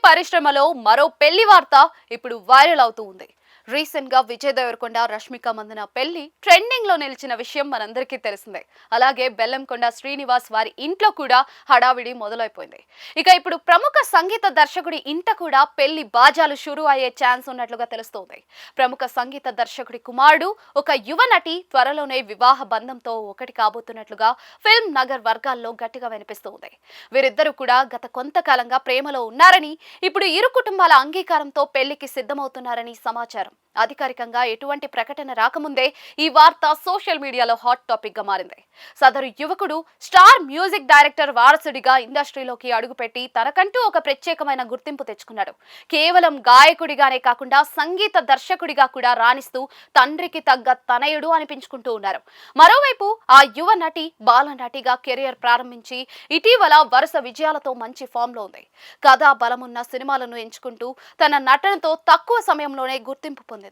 పరిశ్రమలో మరో పెళ్లి వార్త ఇప్పుడు వైరల్ అవుతూ ఉంది. రీసెంట్ గా విజయ్ దేవరకొండ రష్మిక మందన పెళ్లి ట్రెండింగ్ లో నిలిచిన విషయం మనందరికీ తెలిసిందే. అలాగే బెల్లంకొండ శ్రీనివాస్ వారి ఇంట్లో కూడా హడావిడి మొదలైపోయింది. ఇక ఇప్పుడు ప్రముఖ సంగీత దర్శకుడి ఇంట కూడా పెళ్లి బాజాలు షురూ అయ్యే ఛాన్స్ ఉన్నట్లుగా తెలుస్తోంది. ప్రముఖ సంగీత దర్శకుడి కుమారుడు ఒక యువ నటి త్వరలోనే వివాహ బంధంతో ఒకటి కాబోతున్నట్లుగా ఫిల్మ్ నగర్ వర్గాల్లో గట్టిగా వినిపిస్తోంది. వీరిద్దరూ కూడా గత కొంతకాలంగా ప్రేమలో ఉన్నారని, ఇప్పుడు ఇరు కుటుంబాల అంగీకారంతో పెళ్లికి సిద్ధమవుతున్నారని సమాచారం. అధికారికంగా ఎటువంటి ప్రకటన రాకముందే ఈ వార్త సోషల్ మీడియాలో హాట్ టాపిక్ గా మారింది. సదరు యువకుడు స్టార్ మ్యూజిక్ డైరెక్టర్ వారసుడిగా ఇండస్ట్రీలోకి అడుగుపెట్టి తనకంటూ ఒక ప్రత్యేకమైన గుర్తింపు తెచ్చుకున్నాడు. కేవలం గాయకుడిగానే కాకుండా సంగీత దర్శకుడిగా కూడా రాణిస్తూ తండ్రికి తగ్గ తనయుడు అనిపించుకుంటూ ఉన్నారు. మరోవైపు ఆ యువ నటి బాలనటిగా కెరియర్ ప్రారంభించి ఇటీవల వరుస విజయాలతో మంచి ఫామ్ లో ఉంది. కథా బలమున్న సినిమాలను ఎంచుకుంటూ తన నటనతో తక్కువ సమయంలోనే గుర్తింపు పొందింది.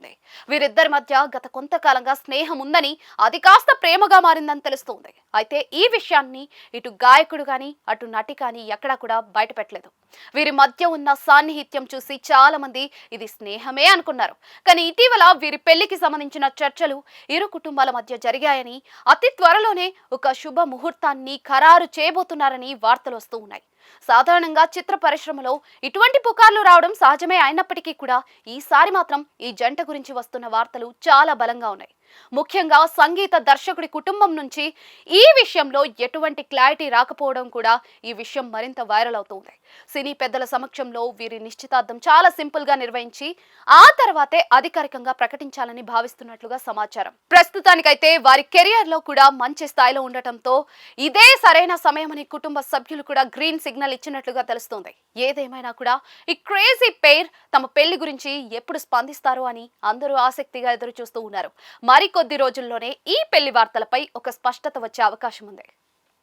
వీరిద్దరి మధ్య గత కొంతకాలంగా స్నేహం ఉందని, అది కాస్త ప్రేమగా మారిందని తెలుస్తోంది. అయితే ఈ విషయాన్ని ఇటు గాయకుడు గాని అటు నటి కానీ ఎక్కడా కూడా బయటపెట్టలేదు. వీరి మధ్య ఉన్న సాన్నిహిత్యం చూసి చాలా మంది ఇది స్నేహమే అనుకున్నారు. కానీ ఇటీవల వీరి పెళ్లికి సంబంధించిన చర్చలు ఇరు కుటుంబాల మధ్య జరిగాయని, అతి త్వరలోనే ఒక శుభ ముహూర్తాన్ని ఖరారు చేయబోతున్నారని వార్తలు వస్తూ ఉన్నాయి. సాధారణంగా చిత్ర పరిశ్రమలో ఇటువంటి పుకార్లు రావడం సహజమే అయినప్పటికీ కూడా ఈసారి మాత్రం ఈ జంట గురించి వస్తున్న వార్తలు చాలా బలంగా ఉన్నాయి. ముఖ్యంగా సంగీత దర్శకుడి కుటుంబం నుంచి ఈ విషయంలో ఎటువంటి క్లారిటీ రాకపోవడం కూడా ఈ విషయం మరింత వైరల్ అవుతుంది. సినీ పెద్దల సమక్షంలో వీరి నిశ్చితార్థం చాలా సింపుల్ గా నిర్వహించి ఆ తర్వాతే అధికారికంగా ప్రకటించాలని భావిస్తున్నట్లుగా సమాచారం. ప్రస్తుతానికైతే వారి కెరియర్ లో కూడా మంచి స్థాయిలో ఉండటంతో ఇదే సరైన సమయమని కుటుంబ సభ్యులు కూడా గ్రీన్ సిగ్నల్ ఇచ్చినట్లుగా తెలుస్తోంది. ఏదేమైనా కూడా ఈ క్రేజీ పెయిర్ తమ పెళ్లి గురించి ఎప్పుడు స్పందిస్తారో అని అందరూ ఆసక్తిగా ఎదురు చూస్తూ ఉన్నారు. మరికొద్ది రోజుల్లోనే ఈ పెళ్లి వార్తలపై ఒక స్పష్టత వచ్చే అవకాశం ఉంది.